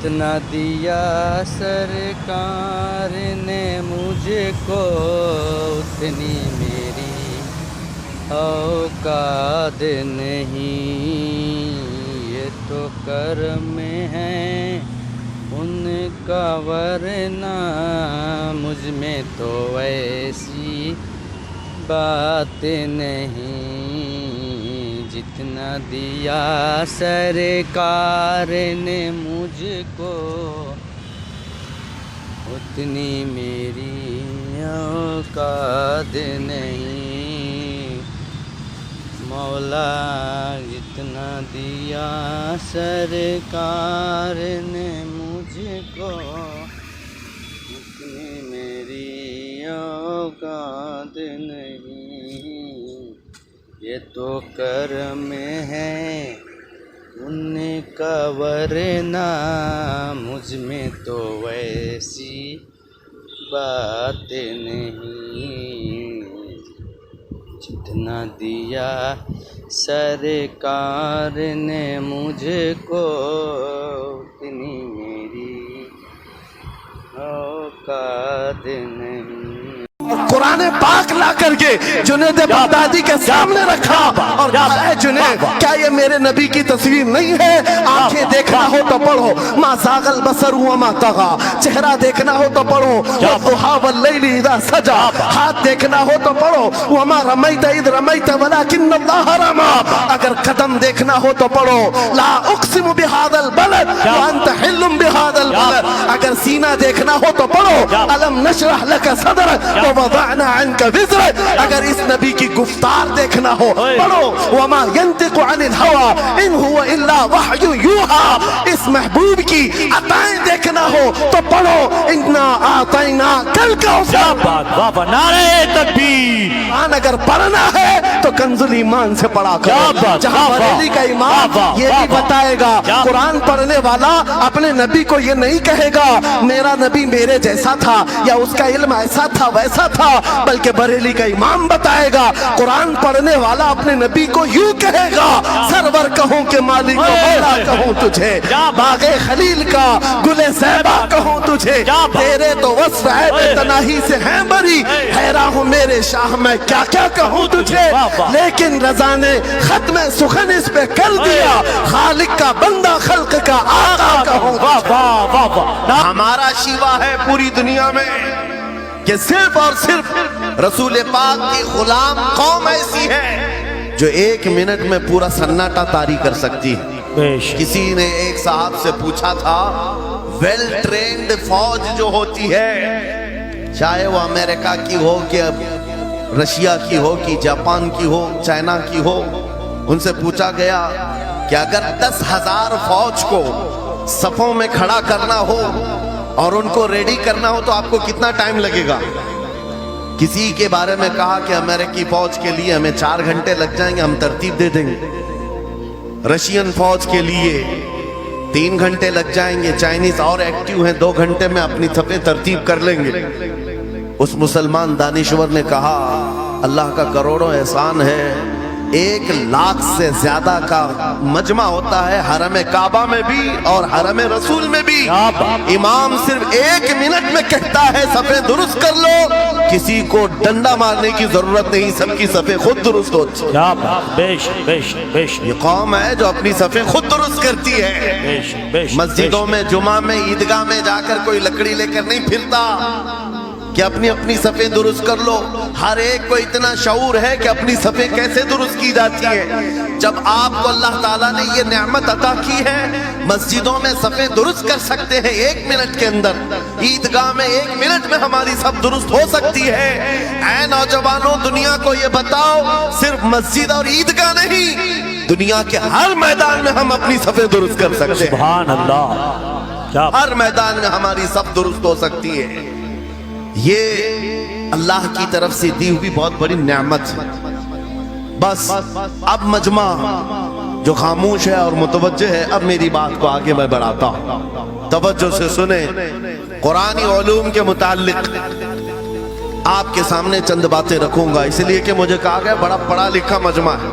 جتنا دیا سرکار نے مجھ کو اتنی میری اوقات نہیں، یہ تو کرم ہے ان کا ورنہ مجھ میں تو ایسی بات نہیں، جتنا دیا سرکار نے مجھ کو اتنی میری اوقات نہیں، مولا جتنا دیا سرکار نے مجھ کو اتنی میری اوقات نہیں، یہ تو کرم ہے ان کا ورنہ مجھ میں تو ویسی بات نہیں، جتنا دیا سرکار نے مجھ کو اتنی میری اوقات نہیں۔ قرآن پاک لا کر کے جنید بغدادی کے سامنے رکھا اور کہا اے جنید کیا یہ میرے نبی کی تصویر نہیں ہے؟ آنکھیں دیکھنا ہو تو پڑھو ما زاغ البصر وما طغى، چہرہ دیکھنا ہو تو پڑھو والضحى واللیل اذا سجى، ہاتھ دیکھنا ہو تو پڑھو وما رمیت اذ رمیت ولکن اللہ رمی، اگر قدم دیکھنا ہو تو پڑھو لا اقسم بهذا البلد وانت حل بهذا البلد، اگر سینہ دیکھنا ہو تو پڑھو الم نشرح لك صدرك ووضعنا عنك وزرك، اگر اس نبی کی گفتار دیکھنا ہو پڑھو وما ينطق عن الهوى ان هو الا وحي يوحى، اس محبوب کی عطائیں دیکھنا ہو تو پڑھو انا اعطیناک الکوثر، نعرہ تکبیر۔ اگر پڑھنا ہے تو کنز الایمان سے پڑھا کرو، جہاں بریلی کا امام یہ بھی بتائے گا قرآن پڑھنے والا اپنے نبی کو یہ نہیں کہے گا میرا نبی میرے جیسا تھا یا اس کا علم ایسا تھا ویسا تھا، بلکہ بریلی کا امام بتائے گا قرآن پڑھنے والا اپنے نبی کو یوں کہے گا سرور کہوں کہ مالک مولا کہوں تجھے، باغ خلیل کا گل زیبا کہوں تجھے، تیرے تو وصف عیب تناہی سے ہیں بری، حیران ہوں میرے شاہ میں کیا کیا کہوں تجھے، لیکن رضا نے ختم سخن اس پہ کر دیا خالق کا بندہ خلق کا آقا کہوں تجھے۔ ہمارا شیوا ہے پوری دنیا میں کہ صرف اور صرف رسول پاک کی غلام قوم ایسی ہے جو ایک منٹ میں پورا سناٹا طاری کر سکتی ہے۔ کسی نے ایک صاحب سے پوچھا تھا ویل ٹرینڈ فوج جو ہوتی ہے چاہے وہ امریکہ کی ہو کہ رشیا کی ہو کہ جاپان کی ہو چائنا کی ہو، ان سے پوچھا گیا کہ اگر 10,000 فوج کو صفوں میں کھڑا کرنا ہو اور ان کو ریڈی کرنا ہو تو آپ کو کتنا ٹائم لگے گا؟ کسی کے بارے میں کہا کہ امریکی فوج کے لیے ہمیں 4 گھنٹے لگ جائیں گے، ہم ترتیب دے دیں گے۔ رشین فوج کے لیے 3 گھنٹے لگ جائیں گے، چائنیز اور ایکٹیو ہیں 2 گھنٹے میں اپنی صفیں ترتیب کر لیں گے۔ اس مسلمان دانشور نے کہا اللہ کا کروڑوں احسان ہے 1,00,000 سے زیادہ کا مجمع ہوتا ہے حرم کعبہ میں بھی اور حرم رسول میں بھی، امام صرف 1 منٹ میں کہتا ہے صفیں درست کر لو، کسی کو ڈنڈا مارنے کی ضرورت نہیں، سب کی صفیں خود درست ہوتی ہیں۔ یہ قوم ہے جو اپنی صفیں خود درست کرتی ہے، مسجدوں میں جمعہ میں عیدگاہ میں جا کر کوئی لکڑی لے کر نہیں پھرتا کہ اپنی صفیں درست کر لو، ہر ایک کو اتنا شعور ہے کہ اپنی صفیں کیسے درست کی جاتی ہیں۔ جب آپ کو اللہ تعالیٰ نے یہ نعمت عطا کی ہے مسجدوں میں صفیں درست کر سکتے ہیں 1 منٹ کے اندر، عیدگاہ میں 1 منٹ میں ہماری صف درست ہو سکتی ہے۔ اے نوجوانوں دنیا کو یہ بتاؤ صرف مسجد اور عیدگاہ نہیں، دنیا کے ہر میدان میں ہم اپنی صفیں درست کر سکتے ہیں، سبحان اللہ، ہر میدان میں ہماری صف درست ہو سکتی ہے۔ یہ اللہ کی طرف سے دی ہوئی بہت بڑی نعمت ہے۔ بس اب مجمع جو خاموش ہے اور متوجہ ہے، اب میری بات کو آگے میں بڑھاتا ہوں، توجہ سے سنیں۔ قرآنی علوم کے متعلق آپ کے سامنے چند باتیں رکھوں گا، اس لیے کہ مجھے کہا گیا بڑا پڑھا لکھا مجمع ہے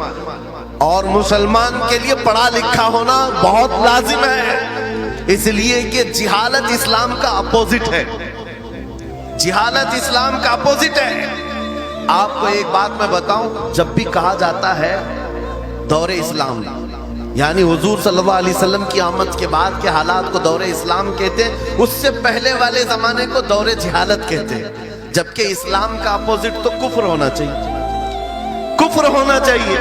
اور مسلمان کے لیے پڑھا لکھا ہونا بہت لازم ہے۔ اس لیے کہ جہالت اسلام کا اپوزٹ ہے، جہالت اسلام کا اپوزٹ ہے۔ آپ کو ایک بات میں بتاؤں، جب بھی کہا جاتا ہے دور اسلام، یعنی حضور صلی اللہ علیہ وسلم کی آمد کے بعد کے حالات کو دور اسلام کہتے ہیں، اس سے پہلے والے زمانے کو دور جہالت کہتے ہیں، جبکہ اسلام کا اپوزٹ تو کفر ہونا چاہیے، کفر ہونا چاہیے۔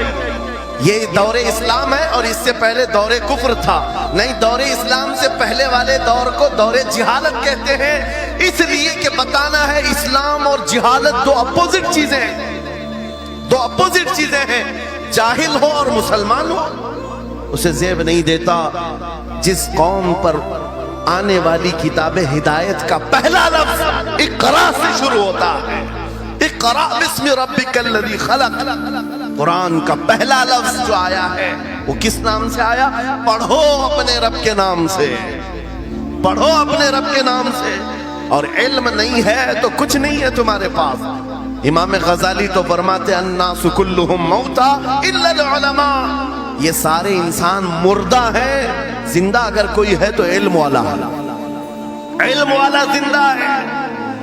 یہ دور اسلام ہے اور اس سے پہلے دور کفر تھا، نہیں دور اسلام سے پہلے والے دور کو دور جہالت کہتے ہیں، اس لیے کہ بتانا ہے اسلام اور جہالت دو اپوزٹ چیزیں ہیں، دو اپوزٹ چیزیں ہیں۔ جاہل ہو اور مسلمان ہو اسے زیب نہیں دیتا۔ جس قوم پر آنے والی کتاب ہدایت کا پہلا لفظ اقرا سے شروع ہوتا ہے، اقرا بسم ربک الذی خلق، قرآن کا پہلا لفظ جو آیا ہے وہ کس نام سے آیا؟ پڑھو اپنے رب کے نام سے، پڑھو اپنے رب کے نام سے۔ اور علم نہیں ہے تو کچھ نہیں ہے تمہارے پاس۔ امام غزالی تو فرماتے الناس کلہم موتا الا العلماء، یہ سارے انسان مردہ ہیں، زندہ اگر کوئی ہے تو علم والا، علم والا زندہ ہے۔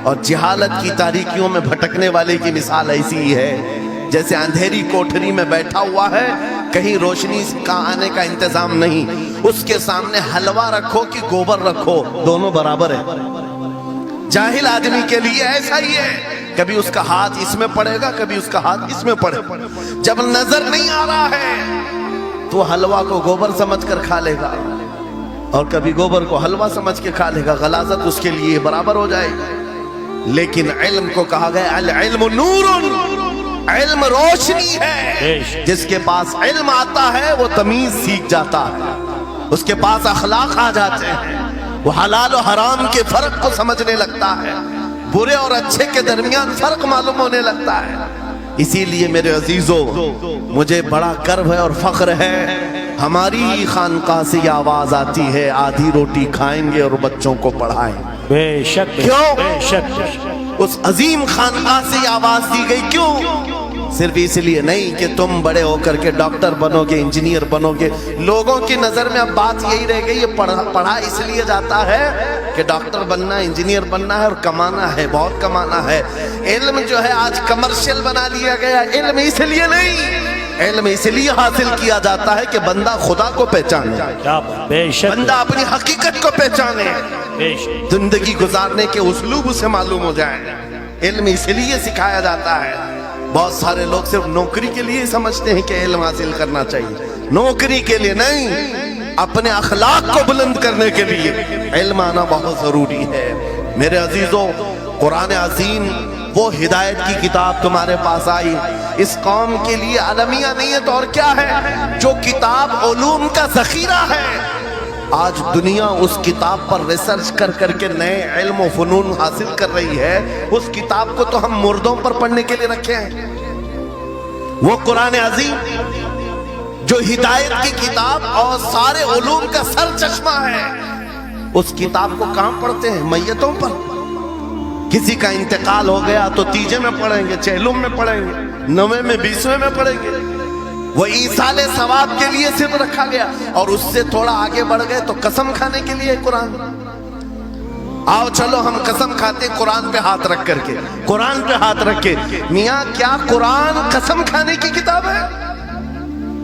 اور جہالت کی تاریکیوں میں بھٹکنے والے کی مثال ایسی ہی ہے جیسے اندھیری کوٹھری میں بیٹھا ہوا ہے، کہیں روشنی کا آنے کا انتظام نہیں، اس کے سامنے حلوہ رکھو کہ گوبر رکھو، دونوں برابر ہے۔ جاہل آدمی کے لیے ایسا ہی ہے، کبھی اس کا ہاتھ اس میں پڑے گا، کبھی اس کا ہاتھ اس میں پڑے گا۔ جب نظر نہیں آ رہا ہے تو حلوہ کو گوبر سمجھ کر کھا لے گا، اور کبھی گوبر کو حلوہ سمجھ کے کھا لے گا، غلاظت اس کے لیے برابر ہو جائے گی۔ لیکن علم کو کہا گیا العلم نور، علم روشنی ہے۔ جس کے پاس علم آتا ہے وہ تمیز سیکھ جاتا ہے، اس کے پاس اخلاق آ جاتے ہیں، وہ حلال و حرام کے فرق کو سمجھنے لگتا ہے، برے اور اچھے کے درمیان فرق معلوم ہونے لگتا ہے۔ اسی لیے میرے عزیزو، مجھے بڑا کرب ہے اور فخر ہے، ہماری خانقاہ سے یہ آواز آتی ہے آدھی روٹی کھائیں گے اور بچوں کو پڑھائیں گے۔ بے شک، کیوں؟ بے شک۔ اس عظیم خانقاہ سے یہ آواز دی گئی، کیوں؟ صرف اس لیے نہیں کہ تم بڑے ہو کر کے ڈاکٹر بنو گے، انجینئر بنو گے۔ لوگوں کی نظر میں اب بات یہی رہ گئی، یہ پڑھا اس لیے جاتا ہے کہ ڈاکٹر بننا ہے، انجینئر بننا ہے اور کمانا ہے، بہت کمانا ہے۔ علم جو ہے آج کمرشل بنا لیا گیا۔ علم اس لیے نہیں، علم اس لیے حاصل کیا جاتا ہے کہ بندہ خدا کو پہچانے، بے شک، بندہ اپنی حقیقت کو پہچانے، بے شک۔ زندگی گزارنے کے اسلوب اسے معلوم ہو جائے۔ علم اس لیے سکھایا جاتا ہے۔ بہت سارے لوگ صرف نوکری کے لیے سمجھتے ہیں کہ علم حاصل کرنا چاہیے، نوکری کے لیے نہیں، اپنے اخلاق کو بلند کرنے کے لیے علم آنا بہت ضروری ہے۔ میرے عزیزوں، قرآن عظیم وہ ہدایت کی کتاب تمہارے پاس آئی، اس قوم کے لیے المیہ نہیں ہے تو اور کیا ہے، جو کتاب علوم کا ذخیرہ ہے۔ آج دنیا اس کتاب پر ریسرچ کر کر کے نئے علم و فنون حاصل کر رہی ہے، اس کتاب کو تو ہم مردوں پر پڑھنے کے لیے رکھے ہیں۔ وہ قرآن عظیم جو ہدایت کی کتاب اور سارے علوم کا سر چشمہ ہے، اس کتاب کو کہاں پڑھتے ہیں؟ میتوں پر۔ کسی کا انتقال ہو گیا تو تیجے میں پڑھیں گے، چہلم میں پڑھیں گے، نویں میں، 20ویں میں پڑھیں گے۔ وہ ایصال ثواب کے لیے صرف رکھا گیا، اور اس سے تھوڑا آگے بڑھ گئے تو قسم کھانے کے لیے قرآن۔ آؤ چلو ہم قسم کھاتے قرآن پہ ہاتھ رکھ کر کے، قرآن پہ ہاتھ رکھ کے۔ میاں کیا قرآن قسم کھانے کی کتاب ہے؟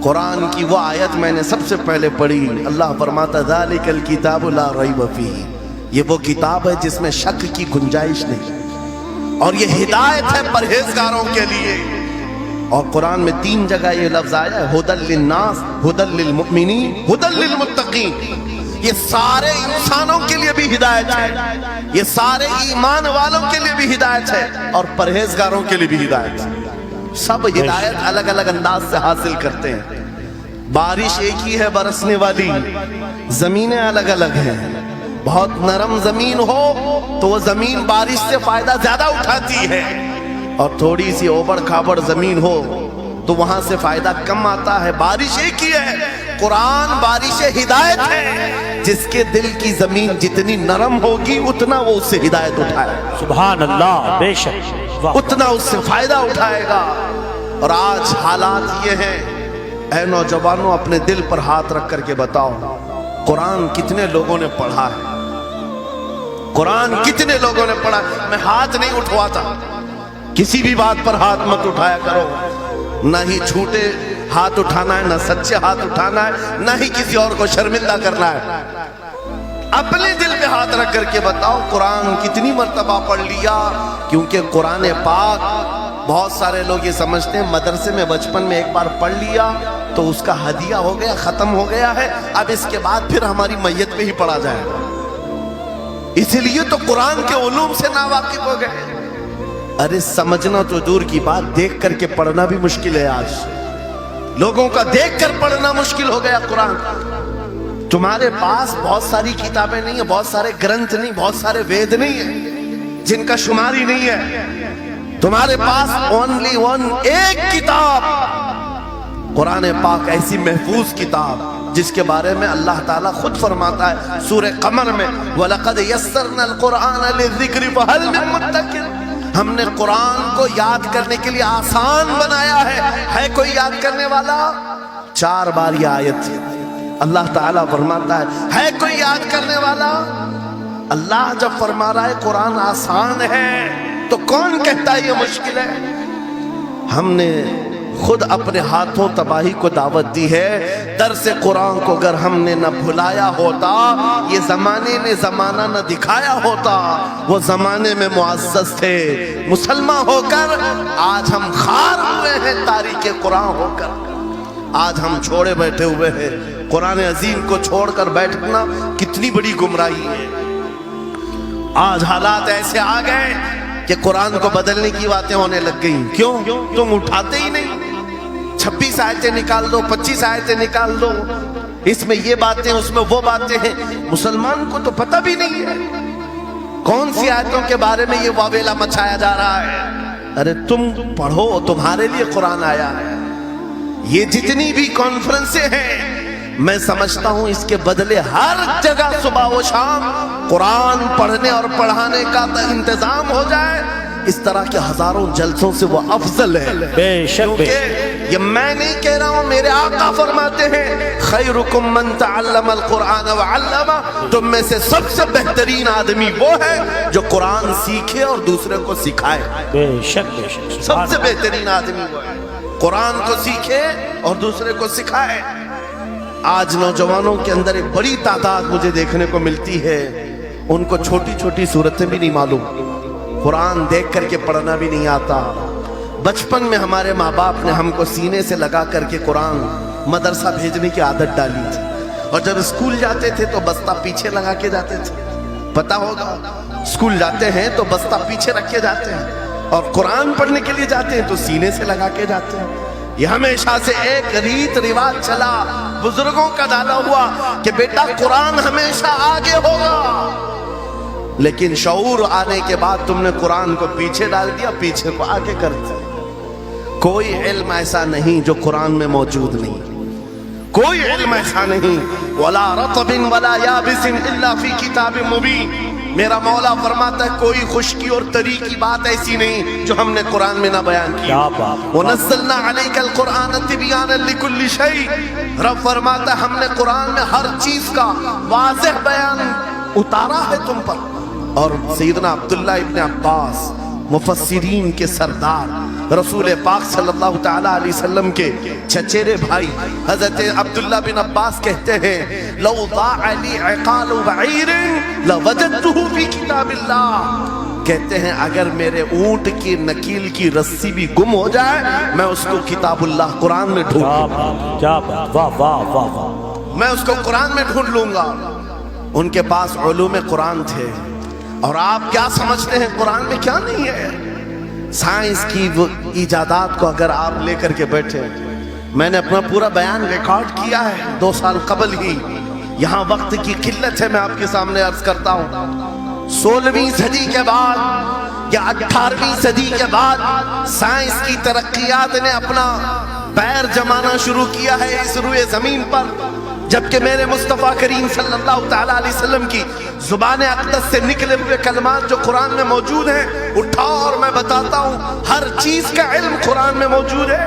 قرآن کی وہ آیت میں نے سب سے پہلے پڑھی، اللہ فرماتا ذالک الکتاب لا ریب فیہ، یہ وہ کتاب ہے جس میں شک کی گنجائش نہیں، اور یہ ہدایت ہے پرہیزگاروں کے لیے۔ اور قرآن میں 3 جگہ یہ لفظ آیا ہے، ھدی للناس، ھدی للمؤمنین، ھدی للمتقین۔ یہ سارے انسانوں کے لیے بھی ہدایت ہے، یہ سارے ایمان والوں کے لیے بھی ہدایت ہے، اور پرہیزگاروں کے لیے بھی ہدایت ہے۔ سب ہدایت الگ الگ انداز سے حاصل کرتے ہیں۔ بارش ایک ہی ہے برسنے والی، زمینیں الگ الگ ہیں۔ بہت نرم زمین ہو تو وہ زمین بارش سے فائدہ زیادہ اٹھاتی ہے، اور تھوڑی سی اوبڑ کھابڑ زمین ہو تو وہاں سے فائدہ کم آتا ہے۔ بارش ایک ہی ہے، قرآن بارش ہدایت ہے، جس کے دل کی زمین جتنی نرم ہوگی اتنا وہ اس سے ہدایت اٹھائے، سبحان اللہ، بے شک، اتنا اس سے فائدہ اٹھائے گا۔ اور آج حالات یہ ہیں، اے نوجوانوں اپنے دل پر ہاتھ رکھ کر کے بتاؤ، قرآن کتنے لوگوں نے پڑھا ہے؟ قرآن کتنے لوگوں نے پڑھا؟ میں ہاتھ نہیں اٹھواتا، کسی بھی بات پر ہاتھ مت اٹھایا کرو، نہ ہی جھوٹے ہاتھ اٹھانا ہے، نہ سچے ہاتھ اٹھانا ہے، نہ ہی کسی اور کو شرمندہ کرنا ہے۔ اپنے دل پہ ہاتھ رکھ کر کے بتاؤ قرآن کتنی مرتبہ پڑھ لیا؟ کیونکہ قرآن پاک بہت سارے لوگ یہ سمجھتے ہیں مدرسے میں بچپن میں ایک بار پڑھ لیا تو اس کا ہدیہ ہو گیا، ختم ہو گیا ہے، اب اس کے بعد پھر ہماری میت پہ ہی پڑھا جائے گا۔ اسی لیے تو قرآن کے علوم سے ناواقف ہو گئے۔ ارے سمجھنا تو دور کی بات، دیکھ کر کے پڑھنا بھی مشکل ہے آج، لوگوں کا دیکھ کر پڑھنا مشکل ہو گیا قرآن۔ تمہارے پاس بہت ساری کتابیں نہیں ہیں، بہت سارے گرنتھ نہیں، بہت سارے وید نہیں ہیں جن کا شمار ہی نہیں ہے، تمہارے پاس اونلی ون ایک کتاب قرآن پاک، ایسی محفوظ کتاب جس کے بارے میں اللہ تعالیٰ خود فرماتا ہے سورہ قمر میں وَلَقَدْ يَسَّرْنَا الْقُرْآنَ لِلذِّكْرِ فَهَلْ مِن مُدَّكِرٍ، ہم نے قرآن کو یاد کرنے کے لیے آسان بنایا ہے کوئی یاد کرنے والا؟ 4 بار یہ آیت اللہ تعالیٰ فرماتا ہے کوئی یاد کرنے والا؟ اللہ جب فرما رہا ہے قرآن آسان ہے تو کون کہتا ہے یہ مشکل ہے؟ ہم نے خود اپنے ہاتھوں تباہی کو دعوت دی ہے۔ درس قرآن کو اگر ہم نے نہ بھلایا ہوتا، یہ زمانے نے زمانہ نہ دکھایا ہوتا، وہ زمانے میں معزز تھے، مسلمان ہو کر آج ہم خار ہوئے ہیں، تاریخ قرآن ہو کر آج ہم چھوڑے بیٹھے ہوئے ہیں۔ قرآن عظیم کو چھوڑ کر بیٹھنا کتنی بڑی گمراہی ہے۔ آج حالات ایسے آ گئے کہ قرآن کو بدلنے کی باتیں ہونے لگ گئی۔ کیوں؟ تم اٹھاتے ہی نہیں۔ 26 آیتیں نکال دو، 25 آیتیں نکال دو، اس میں یہ باتیں اس میں وہ باتیں ہیں، مسلمان کو تو پتہ بھی نہیں ہے کون سی آیتوں کے بارے میں یہ واویلا مچایا جا رہا ہے۔ ارے تم پڑھو، تمہارے لیے قرآن آیا ہے۔ یہ جتنی بھی کانفرنسیں ہیں میں سمجھتا ہوں اس کے بدلے ہر جگہ صبح و شام قرآن پڑھنے اور پڑھانے کا انتظام ہو جائے، اس طرح کے ہزاروں جلسوں سے وہ افضل ہے۔ بے شک، کیونکہ یہ میں نہیں کہہ رہا ہوں، میرے آقا فرماتے ہیں خیرکم من تعلم القرآن وعلمہ، تم میں سے سب سے بہترین آدمی وہ ہے جو قرآن سیکھے اور دوسرے کو سکھائے۔ بے شک، بے شک، سب سے بہترین آدمی وہ ہے قرآن کو سیکھے اور دوسرے کو سکھائے۔ آج نوجوانوں کے اندر ایک بڑی تعداد مجھے دیکھنے کو ملتی ہے، ان کو چھوٹی چھوٹی صورتیں بھی نہیں معلوم، قرآن دیکھ کر کے پڑھنا بھی نہیں آتا۔ بچپن میں ہمارے ماں باپ نے ہم کو سینے سے لگا کر کے قرآن مدرسہ بھیجنے کی عادت ڈالی تھی، اور جب اسکول جاتے تھے تو بستہ پیچھے لگا کے جاتے تھے۔ پتہ ہوگا اسکول جاتے ہیں تو بستہ پیچھے رکھ کے جاتے ہیں، اور قرآن پڑھنے کے لیے جاتے ہیں تو سینے سے لگا کے جاتے ہیں۔ یہ ہمیشہ سے ایک ریت رواج چلا، بزرگوں کا ڈالا ہوا کہ بیٹا قرآن ہمیشہ آگے ہوگا، لیکن شعور آنے کے بعد تم نے قرآن کو پیچھے ڈال دیا، پیچھے کو آگے کر دیا۔ کوئی علم ایسا نہیں جو قرآن میں موجود نہیں، کوئی علم ایسا نہیں۔ وَلَا رَطْبٍ وَلَا يَابِسٍ إِلَّا فِي كِتَابٍ مُبِينٍ، میرا مولا فرماتا ہے کوئی خشکی اور تری کی بات ایسی نہیں جو ہم نے قرآن میں نہ بیان کی۔ وَنَزَّلْنَا عَلَيْكَ الْقُرْآنَ تِبْيَانًا لِكُلِّ شَيْءٍ، رب فرماتا ہے ہم نے قرآن میں ہر چیز کا واضح بیان اتارا ہے تم پر۔ اور سیدنا عبداللہ ابن عباس مفسرین کے سردار، رسول پاک صلی اللہ تعالیٰ علیہ وسلم کے چچیرے بھائی حضرت عبداللہ بن عباس کہتے ہیں لو ضاع لی عقال بعیر لوجدته فی کتاب اللہ، کہتے ہیں اگر میرے اونٹ کی نکیل کی رسی بھی گم ہو جائے میں اس کو کتاب اللہ قرآن میں ڈھونڈ لوں گا، کیا بات، واہ واہ واہ واہ، میں اس کو قرآن میں ڈھونڈ لوں گا۔ ان کے پاس علوم قرآن تھے، اور آپ کیا سمجھتے ہیں قرآن میں کیا نہیں ہے؟ سائنس کی وہ ایجادات کو اگر آپ لے کر کے بیٹھے، میں نے اپنا پورا بیان ریکارڈ کیا ہے 2 سال قبل ہی، یہاں وقت کی قلت ہے، میں آپ کے سامنے عرض کرتا ہوں 16ویں صدی کے بعد یا 18ویں صدی کے بعد سائنس کی ترقیات نے اپنا پیر جمانا شروع کیا ہے اس روئے زمین پر، جبکہ میرے مصطفیٰ کریم صلی اللہ تعالیٰ علیہ وسلم کی زبان اقدس سے نکلے ہوئے کلمات جو قرآن میں موجود ہیں، اٹھاؤ اور میں بتاتا ہوں ہر چیز کا علم قرآن میں موجود ہے۔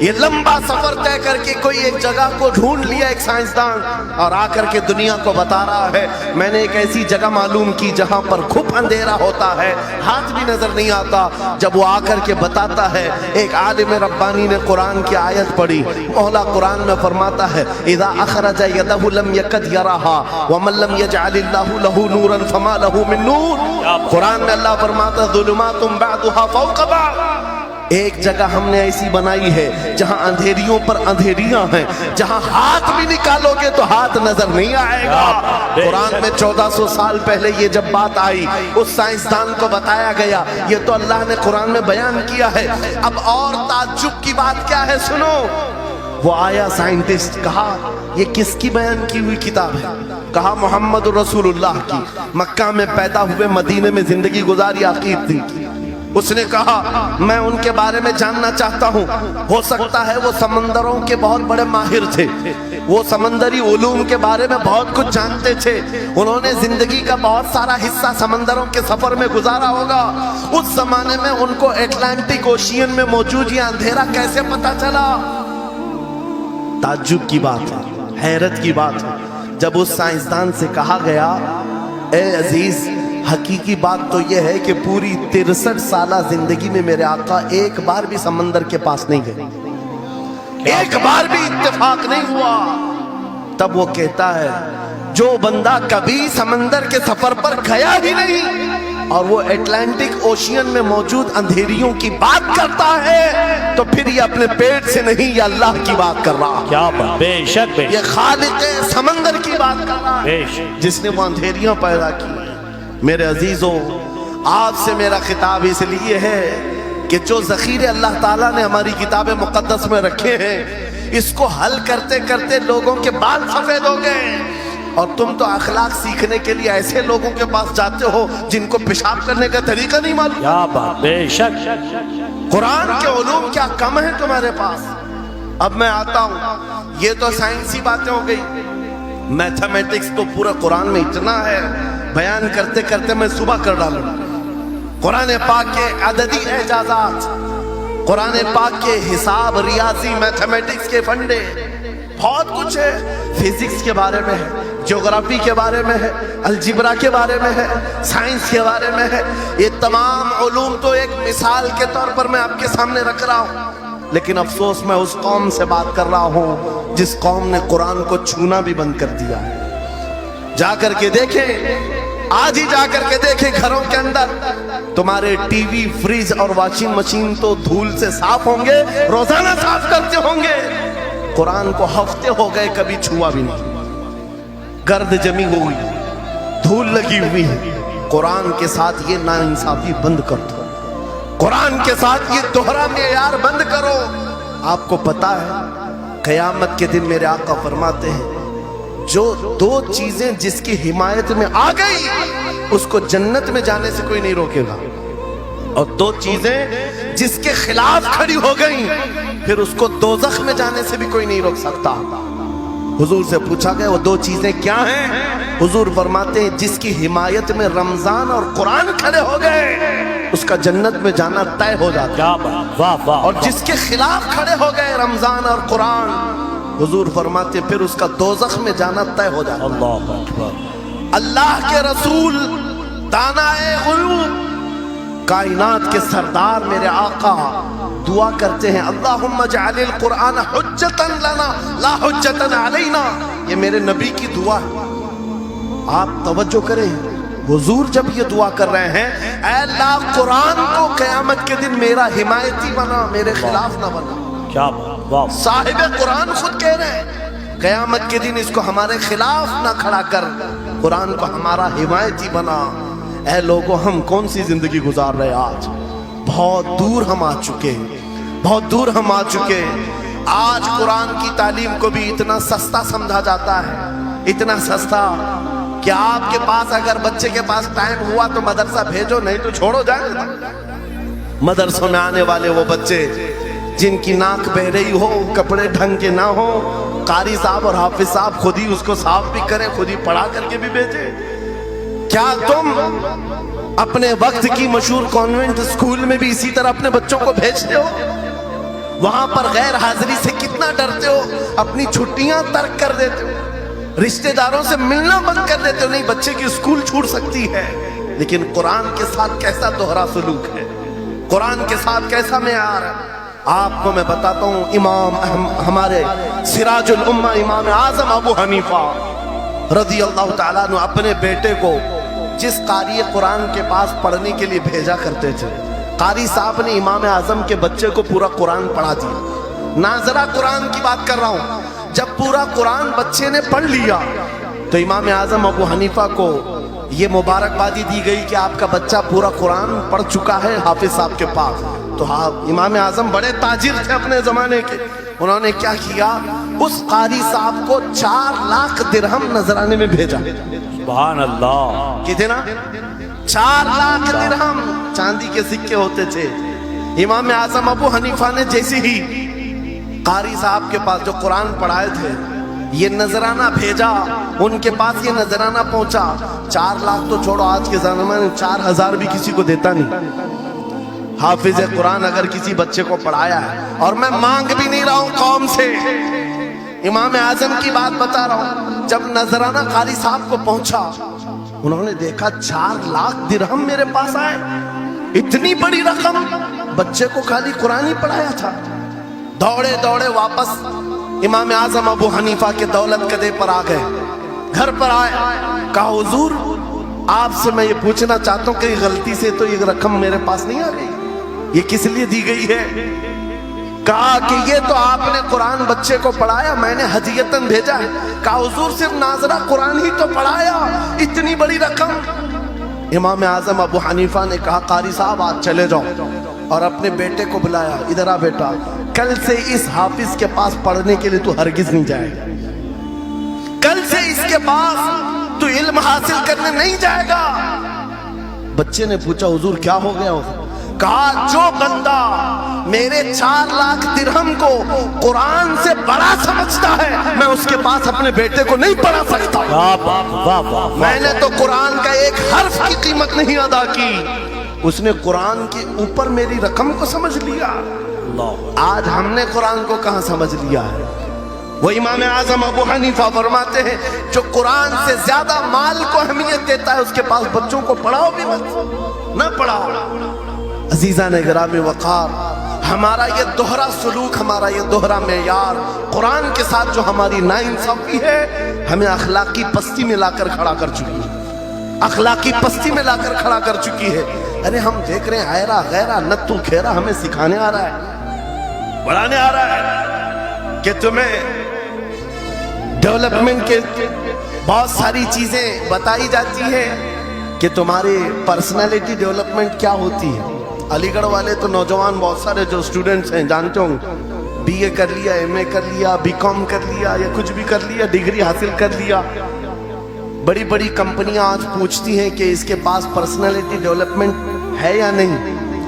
یہ لمبا سفر طے کر کے کوئی ایک جگہ کو ڈھونڈ لیا ایک سائنسدان اور آ کر کے دنیا کو بتا رہا ہے میں نے ایک ایسی جگہ معلوم کی جہاں پر خوب اندھیرا ہوتا ہے، ہاتھ بھی نظر نہیں آتا۔ جب وہ آ کر کے بتاتا ہے، ایک عالم ربانی نے قرآن کی آیت پڑھی، مولا قرآن میں فرماتا ہے اذا اخرج یدہ لم یکد یراہا ومن لم یجعل اللہ لہ نورا فما لہ من نور۔ قرآن میں اللہ فرماتا ظلمات بعضها فوق بعض، ایک جگہ ہم نے ایسی بنائی ہے جہاں اندھیریوں پر اندھیریاں ہیں، جہاں ہاتھ بھی نکالو گے تو ہاتھ نظر نہیں آئے گا۔ قرآن میں 1400 سال پہلے یہ جب بات آئی اس سائنسدان کو بتایا گیا، یہ تو اللہ نے قرآن میں بیان کیا ہے۔ اب اور تعجب کی بات کیا ہے سنو، وہ آیا سائنٹسٹ، کہا یہ کس کی بیان کی ہوئی کتاب ہے؟ کہا محمد رسول اللہ کی، مکہ میں پیدا ہوئے مدینے میں زندگی گزاری عقید تھی۔ اس نے کہا میں ان کے بارے میں جاننا چاہتا ہوں، ہو سکتا ہے وہ سمندروں کے بہت بڑے ماہر تھے، وہ سمندری علوم کے بارے میں بہت کچھ جانتے تھے، انہوں نے زندگی کا بہت سارا حصہ سمندروں کے سفر میں گزارا ہوگا۔ اس زمانے میں ان کو اٹلانٹک اوشین میں موجود یہ اندھیرا کیسے پتا چلا؟ تعجب کی بات ہے، حیرت کی بات ہے۔ جب اس سائنسدان سے کہا گیا اے عزیز حقیقی بات تو یہ ہے کہ پوری 63 سالہ زندگی میں میرے آقا ایک بار بھی سمندر کے پاس نہیں گئے، ایک بار بھی اتفاق نہیں ہوا۔ تب وہ کہتا ہے جو بندہ کبھی سمندر کے سفر پر گیا ہی نہیں اور وہ اٹلانٹک اوشین میں موجود اندھیریوں کی بات کرتا ہے تو پھر یہ اپنے پیٹ سے نہیں، یہ اللہ کی بات کر رہا ہے۔ کیا بات، بے شک بے شک، یہ خالق سمندر کی بات کر رہا بے ہے شک، جس نے وہ اندھیریاں پیدا کی۔ میرے عزیزوں آپ سے میرا خطاب اس لیے ہے کہ جو ذخیرے اللہ تعالیٰ نے ہماری کتاب مقدس میں رکھے ہیں اس کو حل کرتے کرتے لوگوں کے بال سفید ہو گئے، اور تم تو اخلاق سیکھنے کے لیے ایسے لوگوں کے پاس جاتے ہو جن کو پیشاب کرنے کا طریقہ نہیں معلوم۔ کیا بات، بے شک، قرآن کے علوم کیا کم ہیں تمہارے پاس؟ اب میں آتا ہوں، یہ تو سائنسی باتیں ہو گئی، میتھمیٹکس تو پورا قرآن میں اتنا ہے بیان کرتے کرتے میں صبح کر ڈالوں۔ قرآن پاک کے عددی اعجازات، قرآن پاک کے حساب، ریاضی، میتھمیٹکس کے فنڈے، بہت کچھ ہے، فزکس کے بارے میں ہے، جغرافی کے بارے میں ہے، الجبرا کے بارے میں ہے، سائنس کے بارے میں ہے۔ یہ تمام علوم تو ایک مثال کے طور پر میں آپ کے سامنے رکھ رہا ہوں، لیکن افسوس میں اس قوم سے بات کر رہا ہوں جس قوم نے قرآن کو چھونا بھی بند کر دیا ہے۔ جا کر کے دیکھیں، آج ہی جا کر کے دیکھیں گھروں کے اندر تمہارے ٹی وی، فریج اور واشنگ مشین تو دھول سے صاف ہوں گے، روزانہ صاف کرتے ہوں گے، قرآن کو ہفتے ہو گئے کبھی چھوا بھی نہیں، گرد جمی ہوئی، دھول لگی ہوئی ہے۔ قرآن کے ساتھ یہ ناانصافی بند کر دو، قرآن کے ساتھ یہ دوہرا معیار بند کرو۔ آپ کو پتا ہے قیامت کے دن میرے آقا فرماتے ہیں جو دو چیزیں جس کی حمایت میں آ گئی اس کو جنت میں جانے سے کوئی نہیں روکے گا، اور دو چیزیں جس کے خلاف کھڑی ہو گئی پھر اس کو دوزخ میں جانے سے بھی کوئی نہیں روک سکتا۔ حضور سے پوچھا گیا وہ دو چیزیں کیا ہیں؟ حضور فرماتے ہیں جس کی حمایت میں رمضان اور قرآن کھڑے ہو گئے اس کا جنت میں جانا طے ہو جاتا، کیا بات، واہ واہ، اور جس کے خلاف کھڑے ہو گئے رمضان اور قرآن، حضور فرماتے پھر اس کا دوزخ میں جانا طے ہو جاتا۔ اللہ اکبر۔ اللہ کے رسول دانائے غیوب کائنات کے سردار میرے آقا دعا کرتے ہیں اللہم اجعل القرآن حجتا لنا لا حجتا علینا، یہ میرے نبی کی دعا ہے۔ آپ توجہ کریں، حضور جب یہ دعا کر رہے ہیں اے اللہ قرآن کو قیامت کے دن میرا حمایتی بنا، میرے خلاف نہ بنا۔ کیا بات، واہ، صاحب قرآن خود کہہ رہے ہیں قیامت کے دن اس کو ہمارے خلاف نہ کھڑا کر، قرآن کو ہمارا حمایتی بنا۔ اے لوگوں ہم کون سی زندگی گزار رہے آج؟ بہت دور ہم آ چکے ہیں، بہت دور ہم آ چکے ہیں۔ آج قرآن کی تعلیم کو بھی اتنا سستا سمجھا جاتا ہے، اتنا سستا کہ آپ کے پاس اگر بچے کے پاس ٹائم ہوا تو مدرسہ بھیجو، نہیں تو چھوڑو جائے۔ مدرسوں میں آنے والے وہ بچے جن کی ناک بہ رہی ہو، کپڑے ڈھنگ کے نہ ہو، قاری صاحب اور حافظ صاحب خود ہی اس کو صاف بھی کریں، خود ہی پڑھا کر کے بھی بھیجیں۔ کیا تم اپنے وقت کی مشہور کانوینٹ اسکول میں بھی اسی طرح اپنے بچوں کو بھیجتے ہو؟ وہاں پر غیر حاضری سے کتنا ڈرتے ہو، اپنی چھٹیاں ترک کر دیتے ہو، رشتہ داروں سے ملنا بند کر دیتے ہو، نہیں بچے کی اسکول چھوٹ سکتی ہے، لیکن قرآن کے ساتھ کیسا دوہرا سلوک ہے، قرآن کے ساتھ کیسا معیار ہے۔ آپ کو میں بتاتا ہوں، امام ہمارے سراج الامہ امام اعظم ابو حنیفہ رضی اللہ تعالیٰ عنہ اپنے بیٹے کو جس قاری قرآن کے پاس پڑھنے کے لیے بھیجا کرتے تھے، قاری صاحب نے امام اعظم کے بچے کو پورا قرآن پڑھا دیا۔ ناظرہ قرآن کی بات کر رہا ہوں، جب پورا قرآن بچے نے پڑھ لیا تو امام اعظم ابو حنیفہ کو یہ مبارکبادی دی گئی کہ آپ کا بچہ پورا قرآن پڑھ چکا ہے حافظ صاحب کے پاس۔ تو امام اعظم بڑے تاجر تھے اپنے زمانے کے، انہوں نے کیا کیا، اس قاری صاحب کو 4 لاکھ درہم نذرانے میں بھیجا۔ سبحان اللہ، کتنا؟ 4 لاکھ درہم، چاندی کے سکے ہوتے تھے۔ امام اعظم ابو حنیفہ نے جیسے ہی قاری صاحب کے پاس جو قرآن پڑھائے تھے یہ نذرانہ بھیجا، ان کے پاس یہ نذرانہ پہنچا، 4 لاکھ تو چھوڑو، آج کے زمانے میں 4,000 بھی کسی کو دیتا نہیں۔ حافظ قرآن اگر کسی بچے کو پڑھایا ہے، اور میں مانگ بھی نہیں رہا ہوں قوم سے، امام اعظم کی بات بتا رہا ہوں، جب نذرانہ قاری صاحب کو پہنچا انہوں نے دیکھا 4 لاکھ درہم میرے پاس آئے، اتنی بڑی رقم، بچے کو خالی قرآن ہی پڑھایا تھا۔ دوڑے دوڑے واپس امام اعظم ابو حنیفہ کے دولت کدے پر آ گئے، گھر پر آئے، کہا حضور آپ سے میں یہ پوچھنا چاہتا ہوں کہ غلطی سے تو یہ رقم میرے پاس نہیں آ گئی، یہ کس لیے دی گئی ہے؟ کہا کہ یہ تو آپ نے قرآن بچے کو پڑھایا، میں نے ہدیتاً بھیجا ہے۔ کہا حضور صرف ناظرہ قرآن ہی تو پڑھایا، اتنی بڑی رقم؟ امام اعظم ابو حنیفہ نے کہا قاری صاحب آج چلے جاؤ، اور اپنے بیٹے کو بلایا، ادھر آ بیٹا، کل سے اس حافظ کے پاس پڑھنے کے لیے تو ہرگز نہیں جائے گا، کل سے اس کے پاس تو علم حاصل کرنے نہیں جائے گا۔ بچے نے پوچھا حضور کیا ہو گیا؟ کہا جو بندہ میرے 4 لاکھ درہم کو قرآن سے بڑا سمجھتا ہے میں اس کے پاس اپنے بیٹے کو نہیں پڑھا سکتا۔ میں نے تو قرآن کا ایک حرف کی قیمت نہیں ادا کی، اس نے قرآن کے اوپر میری رقم کو سمجھ لیا۔ آج ہم نے قرآن کو کہاں سمجھ لیا ہے؟ وہ امام اعظم ابو حنیفہ فرماتے ہیں جو قرآن سے زیادہ مال کو اہمیت دیتا ہے اس کے پاس بچوں کو پڑھاؤ بھی مت، نہ پڑھاؤ۔ عزیزان گرامی وقار، ہمارا یہ دوہرا سلوک، ہمارا یہ دوہرا معیار قرآن کے ساتھ جو ہماری ناانصافی ہے ہمیں اخلاقی پستی میں لا کر کھڑا کر چکی ہے، اخلاقی پستی میں لا کر کھڑا کر چکی ہے۔ ارے ہم دیکھ رہے ہیں ایرا غیرہ نتو کھیرا ہمیں سکھانے آ رہا ہے، بڑھانے آ رہا ہے کہ تمہیں ڈیولپمنٹ کے بہت ساری چیزیں بتائی جاتی ہیں کہ تمہاری پرسنالٹی ڈیولپمنٹ کیا ہوتی ہے۔ علی گڑھ والے تو نوجوان بہت سارے جو اسٹوڈنٹس ہیں جانتے ہوں، بی اے کر لیا، ایم اے کر لیا، بی کام کر لیا، یا کچھ بھی کر لیا، ڈگری حاصل کر لیا، بڑی بڑی کمپنیاں آج پوچھتی ہیں کہ اس کے پاس پرسنالٹی ڈیولپمنٹ ہے یا نہیں۔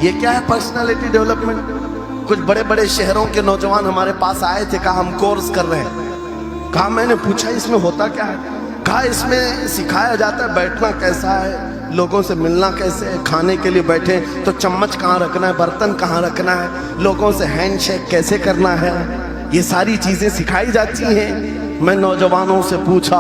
یہ کیا ہے پرسنالٹی ڈیولپمنٹ؟ کچھ بڑے بڑے شہروں کے نوجوان ہمارے پاس آئے تھے، کہا ہم کورس کر رہے ہیں۔ کہا میں نے پوچھا اس میں ہوتا کیا ہے؟ کہا اس میں سکھایا جاتا ہے بیٹھنا کیسا ہے، لوگوں سے ملنا کیسے ہے، کھانے کے لیے بیٹھے تو چمچ کہاں رکھنا ہے، برتن کہاں رکھنا ہے، لوگوں سے ہینڈ شیک کیسے کرنا ہے، یہ ساری چیزیں سکھائی جاتی ہیں۔ میں نوجوانوں سے پوچھا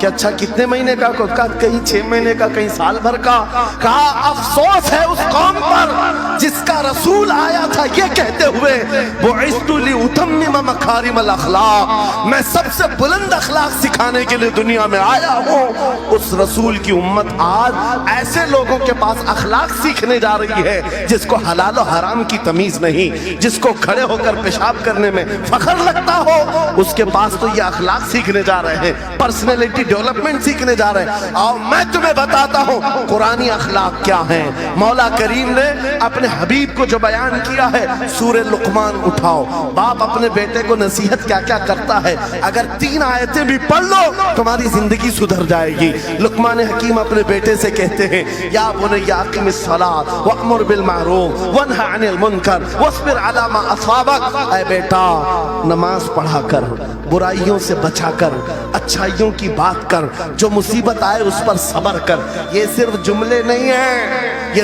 کہ اچھا کتنے مہینے کا؟ کہا کہیں 6 مہینے کا، کہیں سال بھر کا۔ کہا افسوس ہے اس قوم پر جس کا رسول آیا تھا یہ کہتے ہوئے بعثت لأتمم مکارم الاخلاق، میں سب سے بلند اخلاق سکھانے کے لیے دنیا میں آیا ہوں۔ اس رسول کی امت آج ایسے لوگوں کے پاس اخلاق سیکھنے جا رہی ہے جس کو حلال و حرام کی تمیز نہیں، جس کو کھڑے ہو کر پیشاب کرنے میں فخر لگتا ہو، اس کے پاس تو یہ اخلاق سیکھنے جا رہے ہیں، پرسنالٹی ڈیولپمنٹ سیکھنے جا رہے ہیں۔ اور میں تمہیں بتاتا ہوں قرآنی اخلاق کیا ہیں۔ مولا کریم نے اپنے حبیب کو جو بیان کیا ہے، سورہ لقمان اٹھاؤ، باپ اپنے بیٹے کو نصیحت کیا کیا کرتا ہے، اگر 3 آیتیں بھی پڑھ لو تمہاری زندگی سدھر جائے گی۔ لقمان حکیم اپنے بیٹے سے کہتے ہیں یا بنی اقم الصلاۃ وامر بالمعروف وانہ عن المنکر واصبر علی ما اصابک، اے بیٹا نماز پڑھا کر، برائیوں سے بچا کر، اچھائیوں کی بات کر، جو مصیبت آئے اس پر صبر کر۔ یہ صرف جملے نہیں ہیں، یہ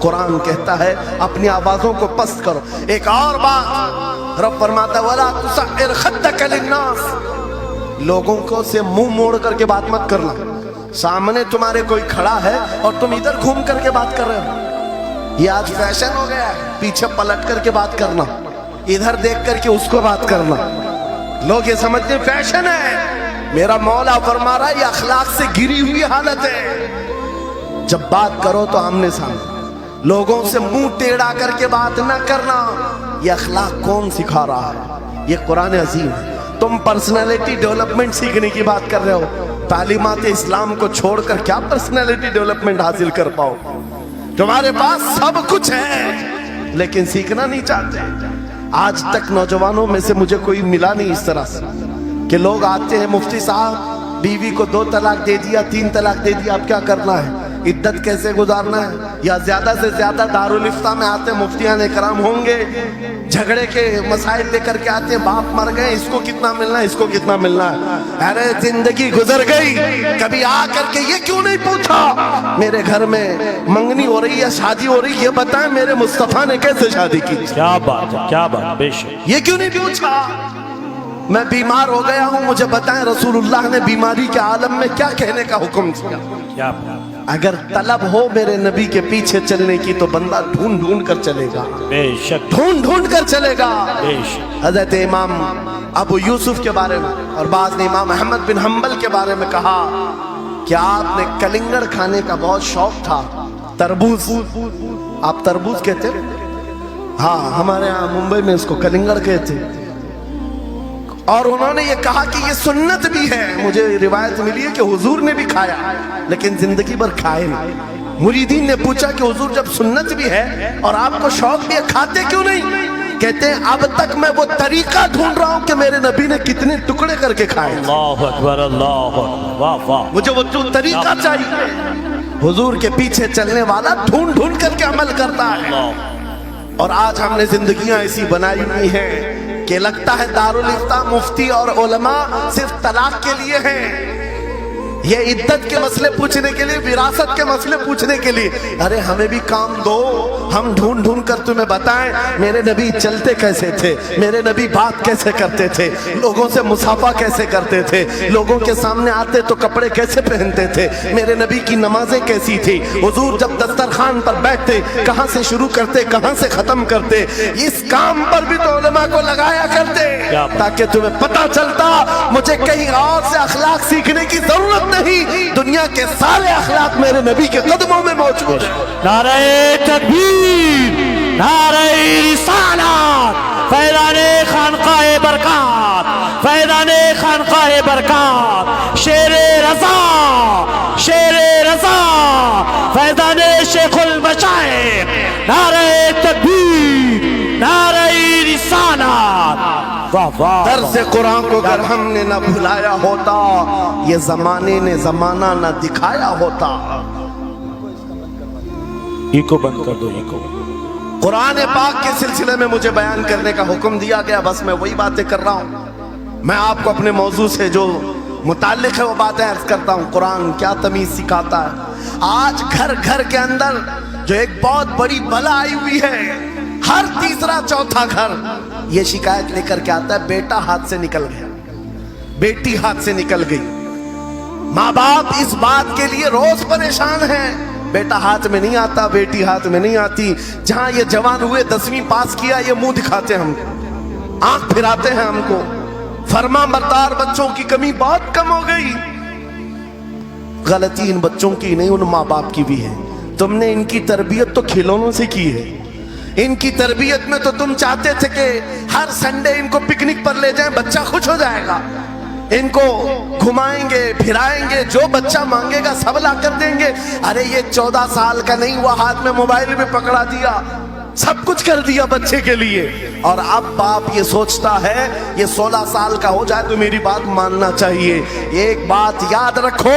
قرآن کہتا ہے اپنی آوازوں کو پست کرو. ایک اور بات رب فرماتا ہے وَلَا تُسَعِّرْ خَدَّكَ لِلنَّاسِ, لوگوں کو سے منہ موڑ کر کے بات مت کرنا. سامنے تمہارے کوئی کھڑا ہے اور تم ادھر گھوم کر کے بات کر رہے ہو. یہ آج فیشن ہو گیا ہے, پیچھے پلٹ کر کے بات کرنا, ادھر دیکھ کر کے اس کو بات کرنا. لوگ یہ سمجھتے ہیں فیشن ہے. میرا مولا فرما رہا ہے یہ اخلاق سے گری ہوئی حالت ہے. جب بات کرو تو آمنے سامنے, لوگوں سے منہ ٹیڑھا کر کے بات نہ کرنا. یہ اخلاق کون سکھا رہا ہے؟ یہ قرآن عظیم ہے. تم پرسنالٹی ڈیولپمنٹ سیکھنے کی بات کر رہے ہو, تعلیمات اسلام کو چھوڑ کر کیا پرسنالٹی ڈیولپمنٹ حاصل کر پاؤ؟ تمہارے پاس سب کچھ ہے لیکن سیکھنا نہیں چاہتے. آج تک نوجوانوں میں سے مجھے کوئی ملا نہیں اس طرح سے کہ لوگ آتے ہیں مفتی صاحب بیوی کو 2 طلاق دے دیا 3 طلاق دے دیا, اب کیا کرنا ہے, عدت کیسے گزارنا ہے. یا زیادہ سے زیادہ دارالفتہ میں آتے ہیں مفتیان اکرام ہوں گے, جھگڑے کے مسائل لے کر کے آتے ہیں, باپ مر گئے اس کو کتنا ملنا ہے, اس کو کتنا ملنا ہے. ارے زندگی گزر گئی, کبھی آ کر کے یہ کیوں نہیں پوچھا میرے گھر میں منگنی ہو رہی ہے شادی ہو رہی, یہ بتائیں میرے مصطفیٰ نے کیسے شادی کی؟ کیا بات ہے, کیا بات, بے شک. یہ کیوں نہیں پوچھا؟ میں بیمار ہو گیا ہوں, مجھے بتائیں رسول اللہ نے بیماری کے عالم میں کیا کہنے کا حکم دیا؟ کیا بات, اگر طلب ہو میرے نبی کے پیچھے چلنے کی تو بندہ ڈھونڈ ڈھونڈ کر چلے گا, بے شک, ڈھونڈ ڈھونڈ کر چلے گا. بے شک. حضرت امام ابو یوسف کے بارے میں اور بعض نے امام احمد بن حنبل کے بارے میں کہا کہ آپ نے کلنگڑ کھانے کا بہت شوق تھا. تربوز, آپ تربوز کہتے ہیں؟ ہاں, ہمارے ہاں ممبئی میں اس کو کلنگڑ کہتے ہیں. اور انہوں نے یہ کہا کہ یہ سنت بھی ہے. مجھے روایت ملی ہے کہ حضور نے بھی کھایا لیکن زندگی بھر کھائے نہیں. مریدین نے پوچھا کہ حضور جب سنت بھی ہے اور آپ کو شوق بھی ہے, کھاتے کیوں نہیں؟ کہتے ہیں اب تک میں وہ طریقہ ڈھونڈ رہا ہوں کہ میرے نبی نے کتنے ٹکڑے کر کے کھائے. اللہ اکبر, اللہ اکبر, واہ واہ. مجھے وہ طریقہ چاہیے. حضور کے پیچھے چلنے والا ڈھونڈ ڈھونڈ کر کے عمل کرتا ہے. اور آج ہم نے زندگیاں ایسی بنائی ہوئی ہیں کہ لگتا ہے دارالفتہ مفتی اور علماء صرف طلاق کے لیے ہیں, یہ عدت کے مسئلے پوچھنے کے لیے, وراثت کے مسئلے پوچھنے کے لیے. ارے ہمیں بھی کام دو, ہم ڈھونڈ ڈھونڈ کر تمہیں بتائیں میرے نبی چلتے کیسے تھے, میرے نبی بات کیسے کرتے تھے, لوگوں سے مصافحہ کیسے کرتے تھے, لوگوں کے سامنے آتے تو کپڑے کیسے پہنتے تھے, میرے نبی کی نمازیں کیسی تھی, حضور جب دسترخوان پر بیٹھتے کہاں سے شروع کرتے کہاں سے ختم کرتے. اس کام پر بھی تو علماء کو لگایا کرتے تاکہ تمہیں پتہ چلتا مجھے کہیں اور سے اخلاق سیکھنے کی ضرورت نہیں, دنیا کے سارے اخلاق میرے نبی کے قدموں میں موجود ہیں. نعرہ تکبیر, نعرہ رسالت, فیضان خانقاہ برکات, فیضان خانقاہ برکات, شیر رضا, شیر رضا, فیضان شیخ المشائخ. نعرہ تکبیر, نعرہ رسالت. درس قرآن کو اگر ہم نے نہ بھلایا ہوتا, یہ زمانے نے زمانہ نہ دکھایا ہوتا. ایکو بند کر دو, ایکو. قرآن پاک کے سلسلے میں مجھے بیان کرنے کا حکم دیا گیا, بس میں وہی باتیں کر رہا ہوں. میں آپ کو اپنے موضوع سے جو متعلق ہے وہ باتیں عرض کرتا ہوں. قرآن کیا تمیز سکھاتا ہے. آج گھر گھر کے اندر جو ایک بہت بڑی بلا آئی ہوئی ہے, ہر تیسرا چوتھا گھر یہ شکایت لے کر کے آتا ہے بیٹا ہاتھ سے نکل گیا, بیٹی ہاتھ سے نکل گئی. ماں باپ اس بات کے لیے روز پریشان ہیں, بیٹا ہاتھ میں نہیں آتا, بیٹی ہاتھ میں نہیں آتی. جہاں یہ جوان ہوئے 10ویں پاس کیا, یہ منہ دکھاتے ہیں ہم کو, آنکھ پھراتے ہیں ہم کو. فرما بردار بچوں کی کمی بہت کم ہو گئی. غلطی ان بچوں کی نہیں, ان ماں باپ کی بھی ہے. تم نے ان کی تربیت تو کھلونوں سے کی ہے. ان کی تربیت میں تو تم چاہتے تھے کہ ہر سنڈے ان کو پکنک پر لے جائیں, بچہ خوش ہو جائے گا. ان کو گھمائیں گے پھرائیں گے, جو بچہ مانگے گا سب لا کر دیں گے. ارے یہ 14 سال کا نہیں ہوا, ہاتھ میں موبائل بھی پکڑا دیا, سب کچھ کر دیا بچے کے لیے. اور اب باپ یہ سوچتا ہے یہ 16 سال کا ہو جائے تو میری بات ماننا چاہیے. ایک بات یاد رکھو,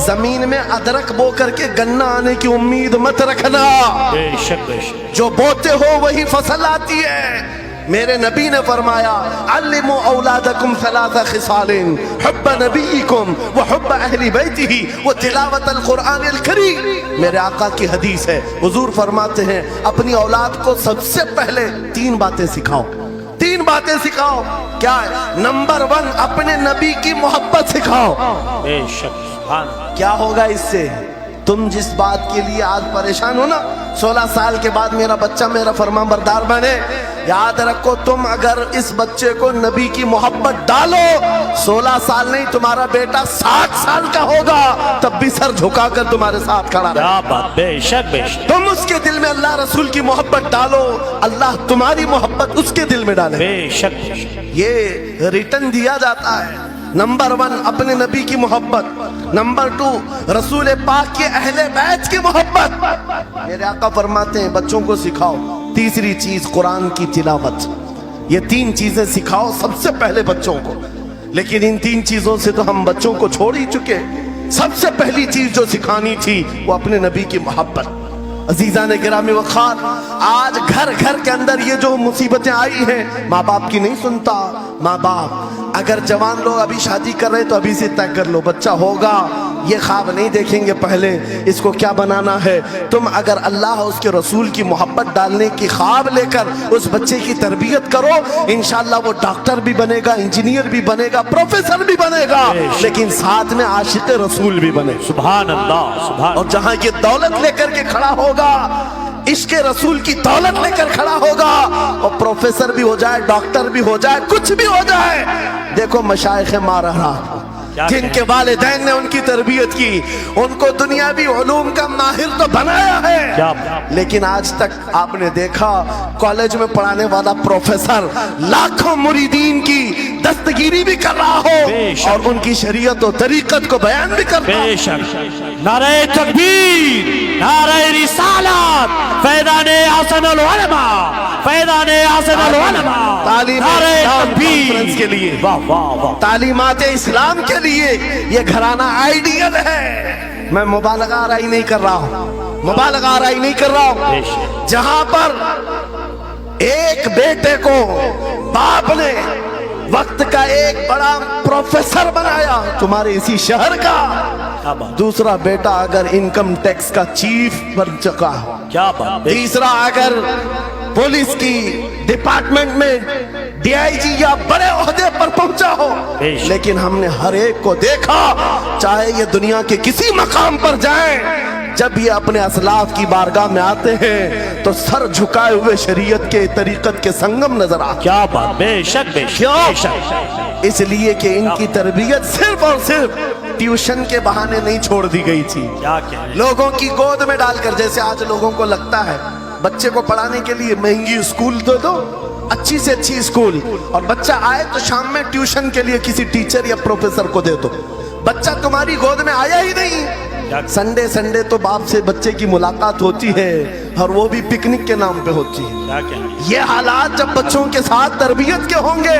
زمین میں ادرک بو کر کے گنا آنے کی امید مت رکھنا. بے شک, بے شک. جو بوتے ہو وہی فصل آتی ہے. میرے نبی نے فرمایا علموا اولادکم ثلاث خصال حب نبیکم وحب اہل بیتہ وتلاوت القرآن الکریم. میرے آقا کی حدیث ہے، حضور فرماتے ہیں اپنی اولاد کو سب سے پہلے 3 باتیں سکھاؤ. 3 باتیں سکھاؤ. کیا ہے؟ نمبر 1 اپنے نبی کی محبت سکھاؤ. بے شک سبحان اللہ. کیا ہوگا اس سے؟ تم جس بات کے لیے آج پریشان ہو نا، 16 سال کے بعد میرا بچہ میرا فرمان بردار بنے، یاد رکھو تم اگر اس بچے کو نبی کی محبت ڈالو، 16 سال نہیں تمہارا بیٹا 60 سال کا ہوگا تب بھی سر جھکا کر تمہارے ساتھ کھڑا رہے. کیا بات. بے شک بے شک. تم اس کے دل میں اللہ رسول کی محبت ڈالو، اللہ تمہاری محبت اس کے دل میں ڈالے. بے شک بے شک. یہ ریٹن دیا جاتا ہے. نمبر 1 اپنے نبی کی محبت. نمبر 2 رسول پاک کے اہل بیت کی محبت. میرے آقا فرماتے ہیں بچوں کو سکھاؤ. تیسری چیز قرآن کی تلاوت. یہ 3 چیزیں سکھاؤ سب سے پہلے بچوں کو. لیکن ان 3 چیزوں سے تو ہم بچوں کو چھوڑ ہی چکے. سب سے پہلی چیز جو سکھانی تھی وہ اپنے نبی کی محبت. عزیزان گرامی وقار، آج گھر گھر کے اندر یہ جو مصیبتیں آئی ہیں، ماں باپ کی نہیں سنتا. ماں باپ اگر جوان لوگ ابھی شادی کر رہے تو ابھی سے طے کر لو بچہ ہوگا. یہ خواب نہیں دیکھیں گے پہلے اس کو کیا بنانا ہے. تم اگر اللہ اور اس کے رسول کی محبت ڈالنے کی خواب لے کر اس بچے کی تربیت کرو، انشاءاللہ وہ ڈاکٹر بھی بنے گا، انجینئر بھی بنے گا، پروفیسر بھی بنے گا، لیکن ساتھ میں عاشق رسول بھی بنے. سبحان اللہ سبحان. اور جہاں یہ دولت لے کر کے کھڑا ہوگا، عشق رسول کی دولت لے کر کھڑا ہوگا، اور پروفیسر بھی ہو جائے، ڈاکٹر بھی ہو جائے، کچھ بھی ہو جائے. دیکھو مشائخ مارہا جن کے والدین نے ان کی تربیت کی، ان کو دنیاوی علوم کا ماہر تو بنایا ہے، لیکن آج تک آپ نے دیکھا کالج میں پڑھانے والا پروفیسر لاکھوں مریدین کی دستگیری بھی کر رہا ہو اور ان کی شریعت و طریقت کو بیان بھی کر رہا ہو. بے شک. نعرہ تکبیر، نعرہ رسالت، فیضان حسن العلماء، فیضان حسن العلماء. تعلیم کانفرنس کے لیے، واہ واہ واہ. تعلیمات اسلام کے لیے یہ گھرانہ آئیڈیل ہے. میں مبالغہ آرائی نہیں کر رہا ہوں، مبالغہ آرائی نہیں کر رہا ہوں. جہاں پر ایک بیٹے کو باپ نے وقت کا ایک بڑا پروفیسر بنایا تمہارے اسی شہر کا، دوسرا بیٹا اگر انکم ٹیکس کا چیف بن چکا ہو، کیا بات. تیسرا اگر پولیس کی ڈپارٹمنٹ میں ڈی آئی جی یا بڑے عہدے پر پہنچا ہو. لیکن ہم نے ہر ایک کو دیکھا، چاہے یہ دنیا کے کسی مقام پر جائیں، جب یہ اپنے اسلاف کی بارگاہ میں آتے ہیں تو سر جھکائے ہوئے شریعت کے طریقت کے سنگم نظر آتے. کیا بات. بے شک بے شک. کیوں؟ اس لیے کہ ان کی تربیت صرف اور صرف ٹیوشن کے بہانے نہیں چھوڑ دی گئی تھی، لوگوں کی گود میں ڈال کر. جیسے آج لوگوں کو لگتا ہے بچے کو پڑھانے کے لیے مہنگی اسکول دے دو، اچھی سے اچھی اسکول، اور بچہ آئے تو شام میں ٹیوشن کے لیے کسی ٹیچر یا پروفیسر کو دے دو. بچہ تمہاری گود میں آیا ہی نہیں. سنڈے سنڈے تو باپ سے بچے کی ملاقات ہوتی ہے، اور وہ بھی پکنک کے نام پہ ہوتی ہے. یہ حالات جب بچوں کے ساتھ تربیت کے ہوں گے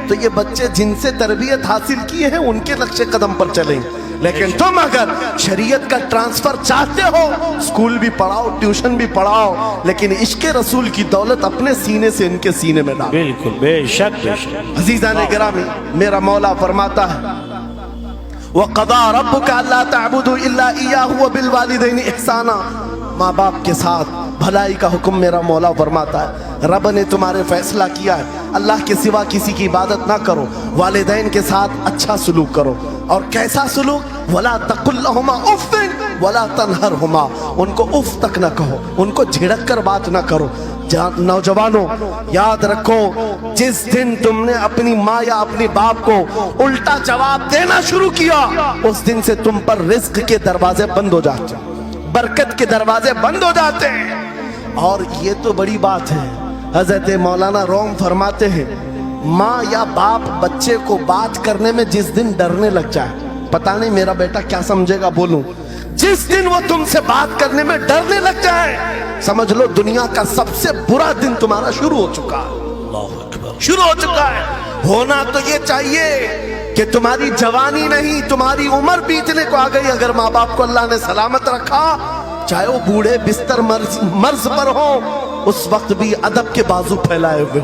تو یہ بچے جن سے تربیت حاصل کی ہے ان کے نقش قدم پر چلیں گے. لیکن تم اگر شریعت کا ٹرانسفر چاہتے ہو، اسکول بھی پڑھاؤ، ٹیوشن بھی پڑھاؤ، لیکن عشق رسول کی دولت اپنے سینے سے ان کے سینے میں ڈالو. بالکل بے شک بے شک. عزیزان گرامی، میرا مولا فرماتا ہے وَقَضَى رَبُّكَ أَلَّا تَعْبُدُوا إِلَّا إِيَّاهُ وَبِالْوَالِدَيْنِ إِحْسَانًا. ماں باپ کے ساتھ بھلائی کا حکم میرا مولا فرماتا ہے. رب نے تمہارے فیصلہ کیا ہے اللہ کے سوا کسی کی عبادت نہ کرو، والدین کے ساتھ اچھا سلوک کرو. اور کیسا سلوک؟ وَلَا تَقُلْ لَهُمَا أُفٍّ وَلَا تَنْهَرْهُمَا. ان کو اف تک نہ کہو، ان کو جھڑک کر بات نہ کرو. نوجوانوں یاد رکھو، جس دن تم نے اپنی ماں یا اپنی باپ کو الٹا جواب دینا شروع کیا، اس دن سے تم پر رزق کے دروازے بند ہو جاتے ہیں، برکت کے دروازے بند ہو جاتے ہیں. اور یہ تو بڑی بات ہے، حضرت مولانا روم فرماتے ہیں ماں یا باپ بچے کو بات کرنے میں جس دن ڈرنے لگ جائے، پتہ نہیں میرا بیٹا کیا سمجھے گا بولوں، جس دن وہ تم سے بات کرنے میں ڈرنے لگ جائے، سمجھ لو دنیا کا سب سے برا دن تمہارا شروع ہو چکا ہے. شروع ہو چکا ہے. ہونا تو یہ چاہیے کہ تمہاری جوانی نہیں، تمہاری عمر بیتنے کو آ گئی، اگر ماں باپ کو اللہ نے سلامت رکھا، چاہے وہ بوڑھے بستر مرض پر ہوں، اس وقت بھی ادب کے بازو پھیلائے ہوئے.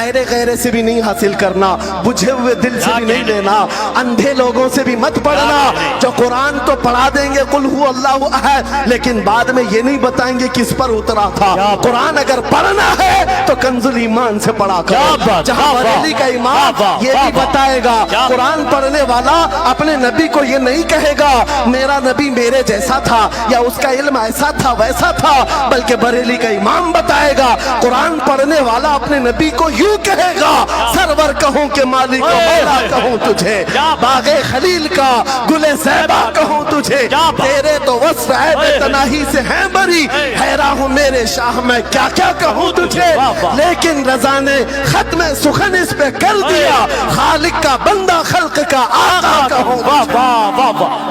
ایرے غیرے سے بھی نہیں حاصل کرنا, بجھے ہوئے دل سے بھی نہیں لینا, اندھے لوگوں سے بھی مت پڑھنا جو قرآن تو پڑھا دیں گے قل هو اللہ احد, لیکن بعد میں یہ نہیں بتائیں گے کس پر اترا تھا. قرآن اگر پڑھنا ہے تو کنز الایمان سے پڑھا کرو. جہاں بریلی کا امام یہ بھی بتائے گا قرآن پڑھنے والا اپنے نبی کو یہ نہیں کہے گا میرا نبی میرے جیسا تھا یا اس کا علم ایسا تھا ویسا تھا, بلکہ بریلی کا امام بتائے گا قرآن پڑھنے والا اپنے نبی کو یوں کہے گا سرور کہوں کہ مالک و مولا کہوں تجھے, باغ خلیل کا گل زیبا کہوں تجھے, تیرے تو وصف عیب تناہی سے ہیں بری, حیران ہوں میرے شاہ میں کیا کیا کہوں تجھے, لیکن رضا نے ختم سخن اس پہ کر دیا خالق کا بندہ خلق کا آقا کہوں.